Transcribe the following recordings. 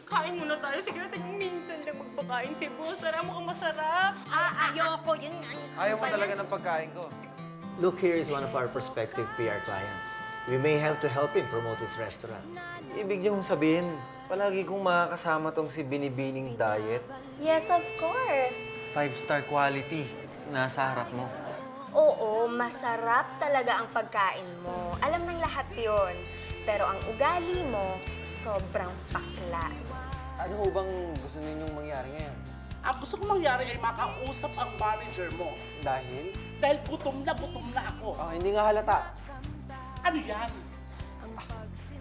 Kain muna tayo. Sige natin yung minsan lang magpakain si boss. Tara, mukhang masarap. Ayoko. Yun nga. Ayaw mo talaga ng pagkain ko. Luke here is one of our prospective PR clients. We may have to help him promote his restaurant. Ibig niyong sabihin, palagi kong makakasama tong si Binibining Diet. Yes, of course. 5-star quality. Nasa harap mo. Oo, masarap talaga ang pagkain mo. Alam ng lahat yon. Pero ang ugali mo, sobrang pakla. Ano ho bang gusto ninyong mangyari ngayon? Ang gusto kong mangyari ay makausap ang manager mo. Dahil? Dahil gutom na ako. Hindi nga halata. Ano yan?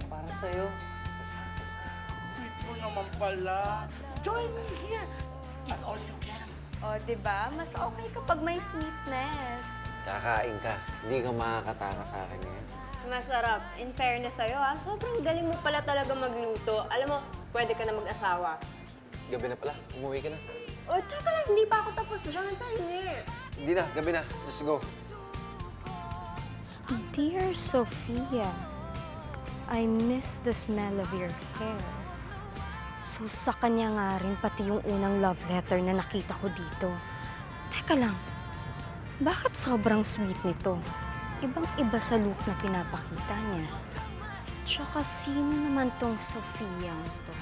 Para sa'yo. Sweet mo naman pala. Join me here. Eat all you can. O, diba? Mas okay kapag may sweetness. Kakain ka. Hindi ka makakataka sa akin ngayon. Masarap. In fairness sa'yo, ha? Sobrang galing mo pala talaga magluto. Alam mo, pwede ka na mag-asawa. Gabi na pala. Umuwi ka na. O, teka lang, hindi pa ako tapos dyan. Tayo Hindi na. Gabi na. Let's go. Dear Sophia, I miss the smell of your hair. So sa kanya nga rin pati yung unang love letter na nakita ko dito. Teka lang, bakit sobrang sweet nito? Ibang-iba sa look na pinapakita niya. Tsaka sino naman tong Sophia to?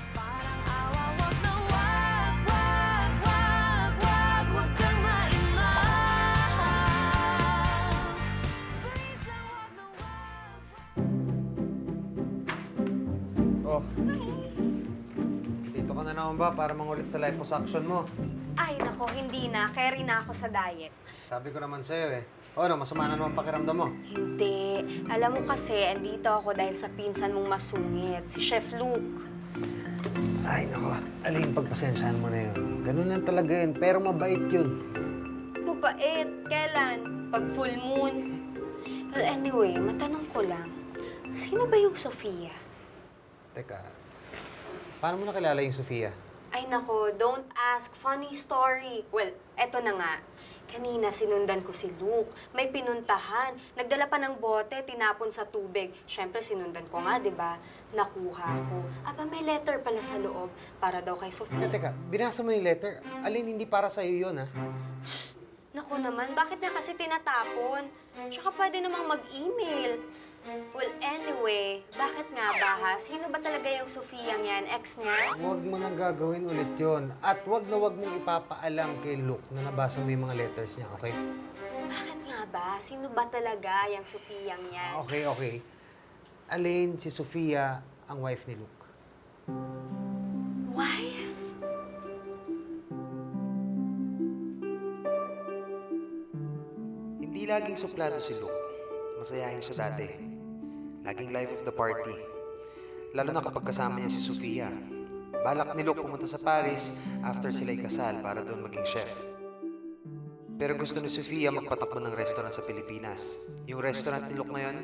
Oh. Dito ka na naman ba para mangulit sa liposuction mo? Ay, nako, hindi na. Carry na ako sa diet. Sabi ko naman sa'yo eh. O ano, masama na naman pakiramdam mo? Hindi. Alam mo kasi, andito ako dahil sa pinsan mong masungit, si Chef Luke. Ay, nako. Aling, pagpasensyahan mo na yun. Ganun lang talaga yun, pero mabait yun. Mabait. Kailan? Pag full moon. Well, anyway, matanong ko lang. Sino ba yung Sofia? Teka, paano mo nakilala yung Sofia? Ay nako, don't ask. Funny story. Well, eto na nga. Kanina sinundan ko si Luke. May pinuntahan. Nagdala pa ng bote, tinapon sa tubig. Siyempre, sinundan ko nga, di ba? Nakuha ko. Aba, may letter pala sa loob para daw kay Sofia. Teka, binasa mo yung letter. Alin, hindi para sa'yo yun, ha? Naku naman, bakit na kasi tinatapon? Tsaka pwede namang mag-email. Well, anyway, bakit nga ba ha? Sino ba talaga yung Sofia yan? Ex niya? Huwag mo nang gagawin ulit yun. At huwag mong ipapaalam kay Luke na nabasa mo yung mga letters niya, okay? Bakit nga ba? Sino ba talaga yung Sofia yan? Okay. Alin, si Sofia, ang wife ni Luke. Wife? Hindi laging suplado si Luke. Masayahin siya dati. Laging life of the party. Lalo na kapag kasama niya si Sofia. Balak ni Luke pumunta sa Paris after sila'y kasal para doon maging chef. Pero gusto ni Sofia magpatakbo ng restaurant sa Pilipinas. Yung restaurant ni Luke ngayon,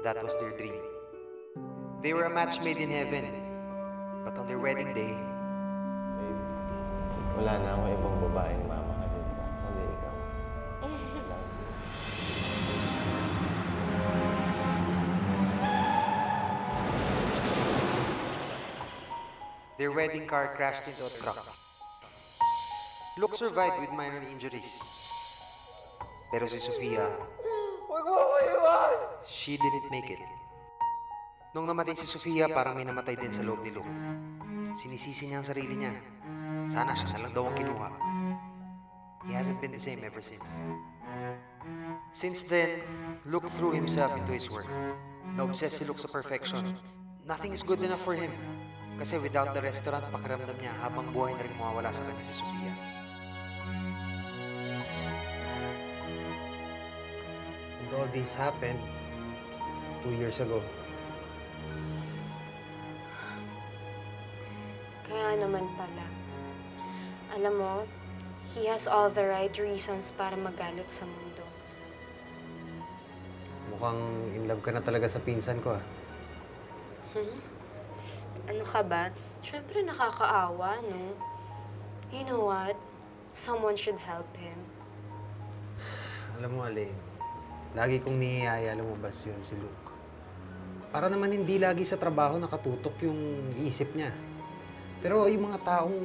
that was their dream. They were a match made in heaven. But on their wedding day, Wala na akong ibang babaeng mamahalin pa. Kundi ikaw. their wedding car crashed into a truck. Luke survived with minor injuries. Pero si Sofia, she didn't make it. Nung namatay si Sofia, parang may namatay din sa loob ni Luke. Sinisisi niya ang sarili niya. Sana siya na lang daw ang kinuha. He hasn't been the same ever since. Since then, Luke threw himself into his work. Na-obsess si Luke sa perfection. Nothing is good enough for him. Kasi without the restaurant, pakiramdam niya habang buhay na rin mawawala sa kanya si Sofia. And all this happened 2 years ago. Kaya naman pala. Alam mo, he has all the right reasons para magalit sa mundo. Mukhang in love ka na talaga sa pinsan ko, ah. Ano ka ba? Siyempre nakakaawa, no? You know what? Someone should help him. Alam mo, Aling, lagi kong niyayaya lumabas yun si Luke. Para naman hindi lagi sa trabaho nakatutok yung isip niya. Pero yung mga taong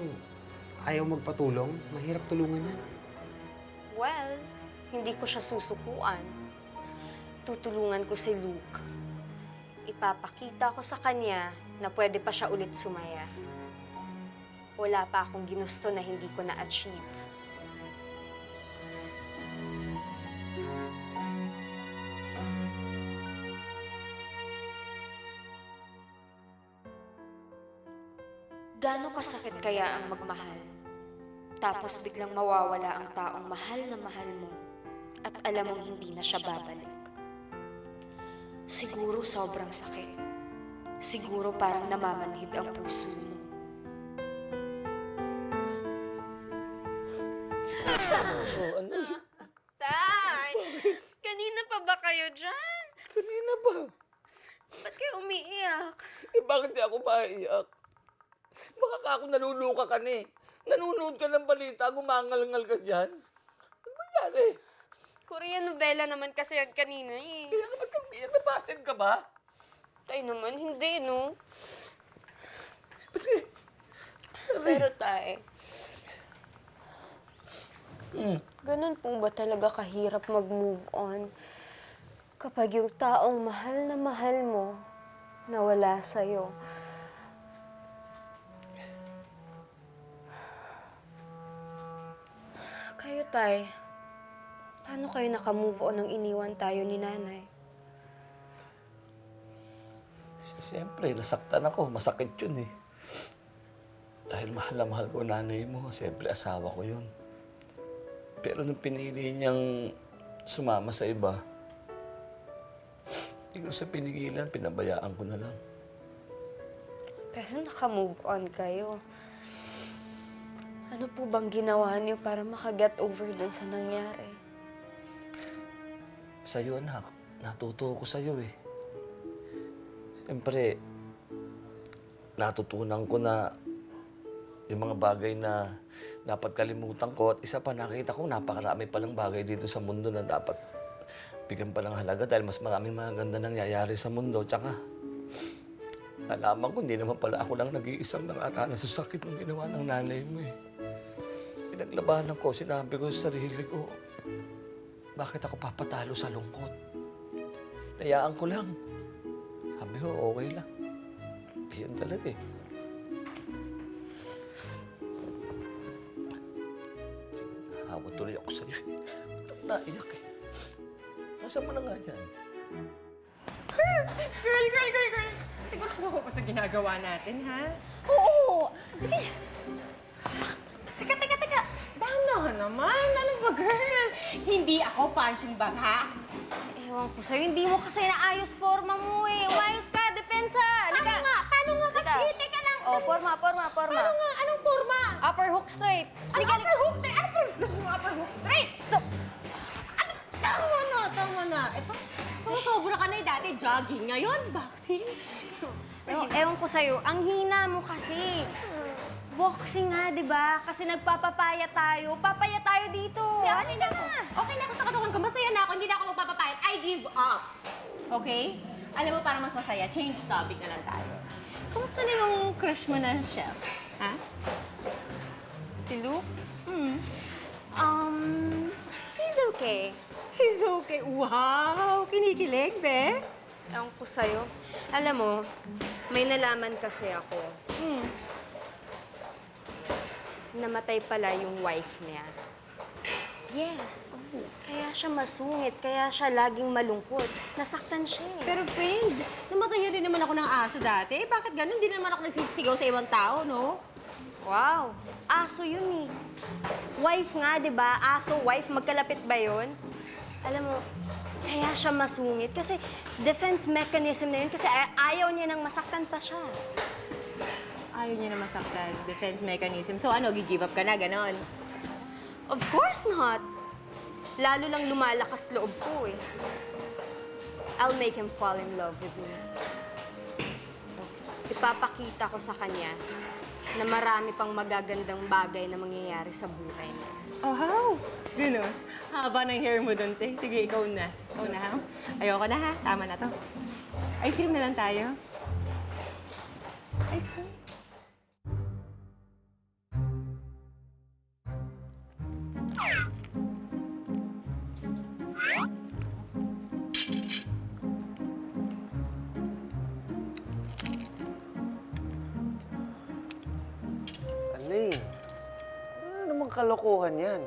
ayaw magpatulong, mahirap tulungan yan. Well, hindi ko siya susukuan. Tutulungan ko si Luke. Ipapakita ko sa kanya na pwede pa siya ulit sumaya. Wala pa akong ginusto na hindi ko na-achieve. Gaano kasakit kaya ang magmahal? Tapos biglang mawawala ang taong mahal na mahal mo at alam mong hindi na siya babalik. Siguro sobrang sakit. Siguro parang namamanhid ang puso mo. Tay! Kanina pa ba kayo dyan? Kanina ba? Ba't kayo umiiyak? Eh, bakit di ako maiiyak? Baka ka ako naluluka ka ni. Nanonood ka ng balita, gumangal-ngal ka dyan. Ano ba nangyari? Korean novela naman kasi yan kanina eh. Kaya naman kang biyak, nabasin ka ba? Tay naman, hindi no. Ba't Pero tay, ganun po ba talaga kahirap mag-move on kapag yung taong mahal na mahal mo nawala sa'yo? Kayo, tay, paano kayo naka-move on nang iniwan tayo ni nanay? Siyempre, nasaktan ako. Masakit yun eh. Dahil mahal na mahal ko nanay mo, siyempre asawa ko yun. Pero nung pinili niyang sumama sa iba, hindi ko siya pinigilan, pinabayaan ko na lang. Pero naka-move on kayo. Ano po bang ginawa niyo para makaget over dun sa nangyari? Sa'yo, anak. Natuto ko sa'yo eh. Siyempre, natutunan ko na yung mga bagay na dapat kalimutan ko. At isa pa, nakita ko napakarami palang bagay dito sa mundo na dapat bigyan pa ng halaga dahil mas maraming mga ganda nangyayari sa mundo. Tsaka, nalaman ko, hindi naman pala ako lang nag-iisang nakaranas sa sakit ng ginawa ng nanay mo eh. Pinaglabanan ko, sinabi ko sa sarili ko, bakit ako papatalo sa lungkot? Nayaan ko lang. Sabi ko, okay lang. Yan talaga eh. Hawa tuloy ako sa'yo. Naiyak eh. Nasaan mo na nga yan? Girl! Sigurado ko pa sa ginagawa natin, ha? Oo! Bilis! Teka! Dahan naman! Ano ba, girl? Hindi ako punching bag, ha? Ewan ko sa'yo, hindi mo kasi naayos forma mo eh. Umayos ka, depensa! Paano nga kasi? Teka lang! Oh, forma. Paano nga? Anong forma? Upper hook straight. Upper hook straight? Ano pa sasabihin mo upper hook straight? Tama na. Ito, sobra ka na eh. Dati jogging, ngayon boxing. Ewan ko sa'yo, ang hina mo kasi. Boxing nga, di ba? Kasi nagpapapaya tayo. Papaya tayo dito. Okay na ako sa katawan ko. Masaya na ako. Hindi na ako magpapapayat. I give up. Okay? Alam mo, para mas masaya, change topic na lang tayo. Kumusta na yung crush mo na chef? Ha? Si Luke? He's okay. He's okay. Wow! Kinikilig, be? Ewan ko sa'yo. Alam mo, may nalaman kasi ako. Namatay pala yung wife niya. Yes. Kaya siya masungit. Kaya siya laging malungkot. Nasaktan siya eh. Pero friend, namatay rin naman ako ng aso dati. Eh, bakit ganun? Hindi naman ako nagsisigaw sa ibang tao, no? Wow. Aso yun eh. Wife nga, di ba? Aso, wife. Magkalapit ba yun? Alam mo, kaya siya masungit. Kasi defense mechanism na yun. Kasi ayaw niya nang masaktan pa siya. Ayaw niya na masaktan. Defense mechanism. So ano, gi-give up ka na, ganon? Of course not. Lalo lang lumalakas loob ko eh. I'll make him fall in love with me. Ipapakita ko sa kanya na marami pang magagandang bagay na mangyayari sa buhay niya. Oh, how? Ganon? Haba ng hair mo doon, te. Sige, ikaw na. Ikaw na, ha? Ayoko na, ha? Tama na to. Ice cream na lang tayo. Ice cream. Alain, ano namang kalokohan yan?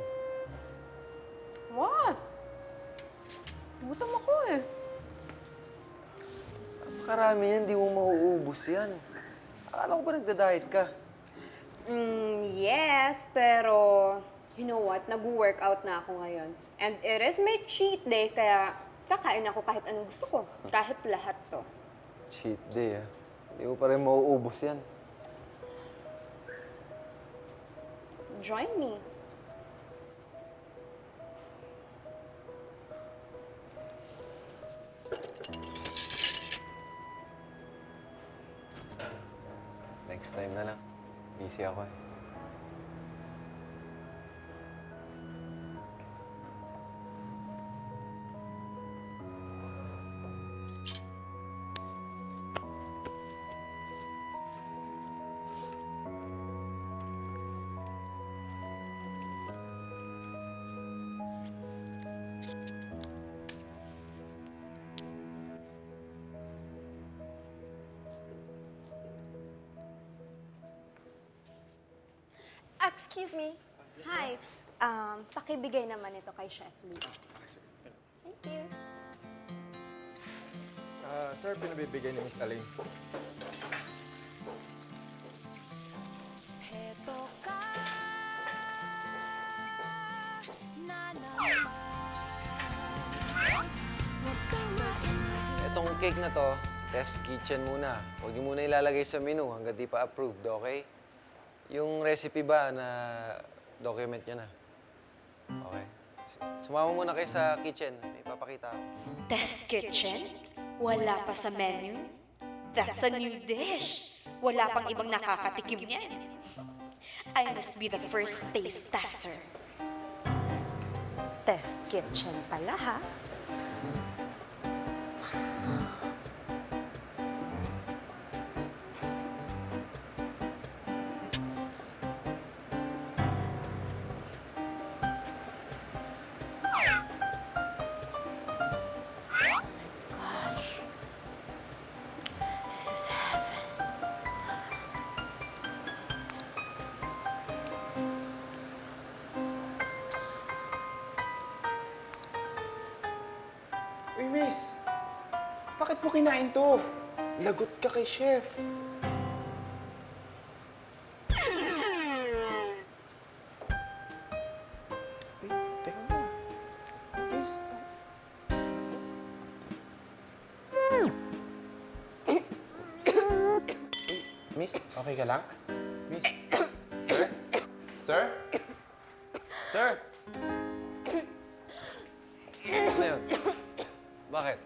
What? Gutom ako eh. Napakarami yan, di mo mauubos yan. Akala ko ba nagda-diet ka? Yes, pero you know what? Nag-workout na ako ngayon. And it is my cheat day, kaya kakain ako kahit anong gusto ko. Kahit lahat to. Cheat day, ah. Di mo pa rin mauubos yan. Join me. Next time na lang. Busy ako eh. Excuse me. Hi. Pakibigay naman ito kay Chef Lee. Thank you. Sir, pinabibigay ni Miss Aline. Itong cake na to, test kitchen muna. Huwag niyo muna ilalagay sa menu hanggang di pa approved, okay? Yung recipe ba na document niyo na? Okay. Sumama muna kayo sa kitchen. May papakita ako. Test kitchen? Wala pa sa menu? That's a new dish. Wala pang ibang nakakatikim niyan. I must be the first taste tester. Test kitchen pala, ha? Uy, Miss! Bakit mo kinain to? Lagot ka kay Chef. Uy, teka mo. Miss. Uy, Miss, okay ka lang? Miss. Sir? Sir? Sir? Ano na yun? Bakit?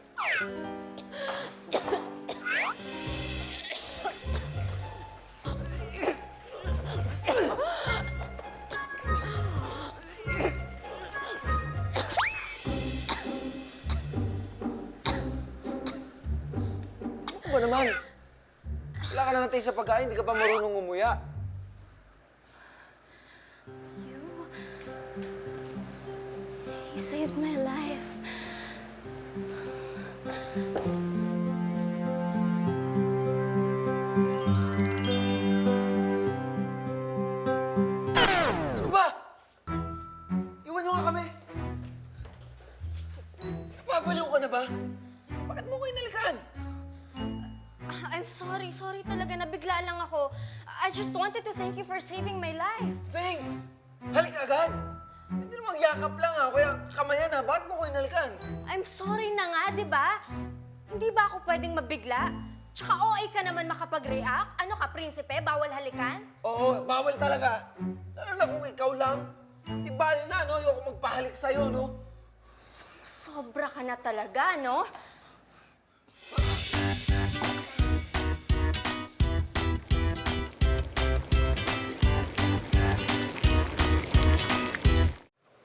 Ano ba naman? Wala ka na natin sa pagkain, hindi ka pa marunong umuya. You saved my life. Ano ba? Iwan niyo nga kami. Napapaliw ka na ba? Bakit mo ko inalikan? I'm sorry. Sorry talaga. Nabigla lang ako. I just wanted to thank you for saving my life. Ting! Halik agad! Hindi namang yakap lang ha, kaya kamayan ha. Bakit mo ko inalikan? I'm sorry na nga, di ba? Hindi ba ako pwedeng mabigla? Tsaka OA ka naman makapag-react? Ano ka, prinsipe? Bawal halikan? Oo, bawal talaga. Lalo na kung ikaw lang. Di bali na, no? Ayoko magpahalik sa'yo, no? Sobra ka na talaga, no?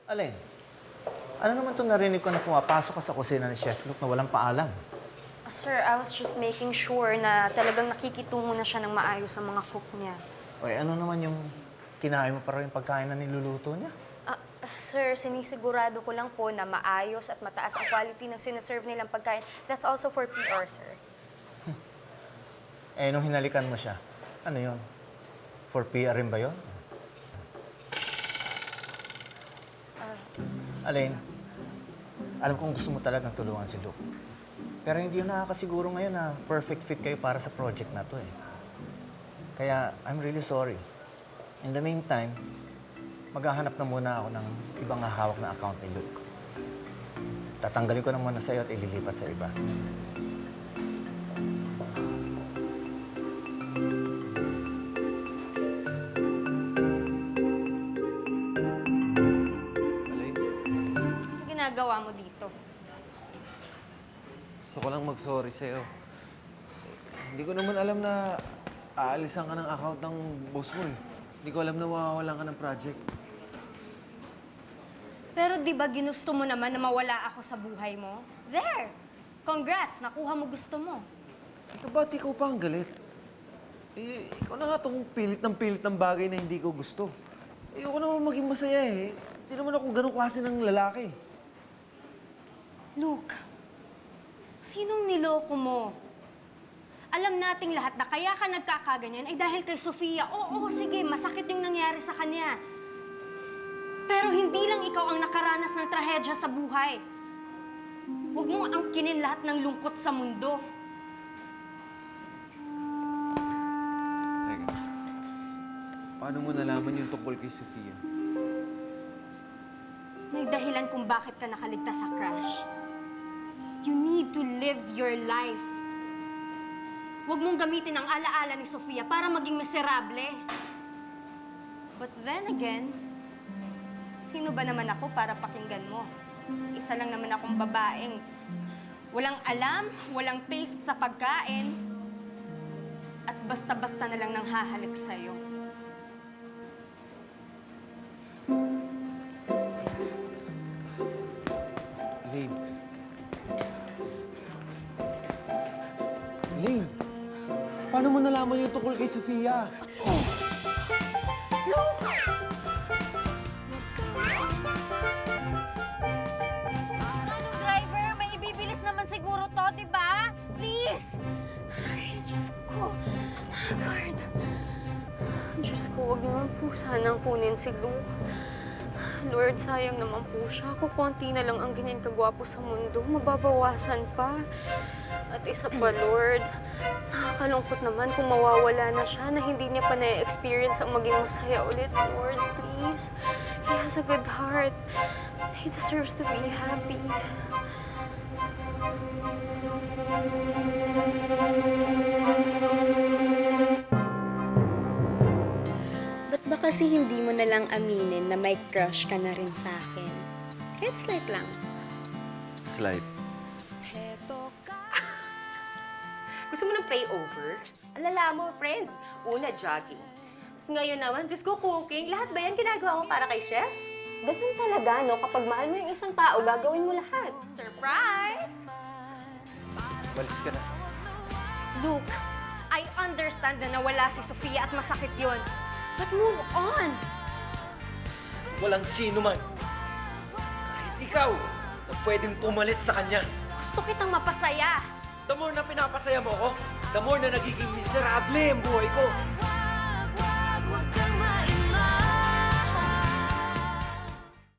Alin? Ano naman itong narinig ko na pumapasok ka sa kusina ni Chef Luke na walang paalam? Sir, I was just making sure na talagang nakikitungo na siya ng maayos sa mga cook niya. O ano naman yung kinain mo para yung pagkain na niluluto niya? Sir, sinisigurado ko lang po na maayos at mataas ang quality ng sinaserve nilang pagkain. That's also for PR, sir. Eh, nung hinalikan mo siya, ano yun? For PR rin ba yun? Alain, alam kong gusto mo talagang tulungan si Luke. Pero hindi yun nakakasiguro ngayon na perfect fit kayo para sa project na to eh. Kaya, I'm really sorry. In the meantime, maghahanap na muna ako ng ibang hahawak na account ni Luke. Tatanggalin ko na muna sa'yo at ililipat sa iba. Alain, Ano ginagawa mo dito? gusto ko lang mag-sorry sa'yo. Hindi ko naman alam na aalisan ka ng account ng boss mo eh. Hindi ko alam na mawawalan ka ng project. Pero di ba ginusto mo naman na mawala ako sa buhay mo? There! Congrats! Nakuha mo gusto mo. Ikaw ba't ikaw pa ang galit? Eh, ikaw na nga tong pilit ng bagay na hindi ko gusto. Ayoko naman maging masaya eh. Hindi naman ako ganong klase ng lalaki. Luke, sinong niloko mo? Alam nating lahat na kaya ka nagkakaganyan ay dahil kay Sofia. Oo, sige, masakit yung nangyari sa kanya. Pero hindi lang ikaw ang nakaranas ng trahedya sa buhay. Huwag mong angkinin lahat ng lungkot sa mundo. Teka, paano mo nalaman yung tungkol kay Sofia? May dahilan kung bakit ka nakaligtas sa crash. You need to live your life. Huwag mong gamitin ang alaala ni Sofia para maging miserable. But then again, sino ba naman ako para pakinggan mo? Isa lang naman akong babaeng walang alam, walang taste sa pagkain, at basta-basta na lang nang hahalik sa'yo. Elaine. Elaine, paano mo nalaman yung tungkol kay Sofia? Driver, may ibibilis naman siguro to, di ba? Please! Ay, Diyos ko. Haggard. Diyos ko, huwag naman po sanang kunin si Luke. Lord, sayang naman po siya. Kukunti na lang ang ganyan kagwapo sa mundo. Mababawasan pa. At isa pa, Lord, nakakalungkot naman kung mawawala na siya na hindi niya pa na-experience ang maging masaya ulit. Lord, please. He has a good heart. He deserves to be happy. Ba't ba kasi hindi mo na lang aminin na may crush ka na rin sa akin? Kahit slight lang. Slight. Gusto mo ng pray-over? Alala mo, friend. Una, jogging. Tapos ngayon naman, Diyos ko, cooking. Lahat ba yan ginagawa mo para kay Chef? Ganun talaga, no? Kapag mahal mo yung isang tao, gagawin mo lahat. Surprise! Balis ka na. Luke, I understand na nawala si Sofia at masakit yon. But move on! Walang sino man, kahit ikaw, na pwedeng pumalit sa kanya. Gusto kitang mapasaya. The more na pinapasaya mo ako, the more na nagiging miserable ang buhay ko.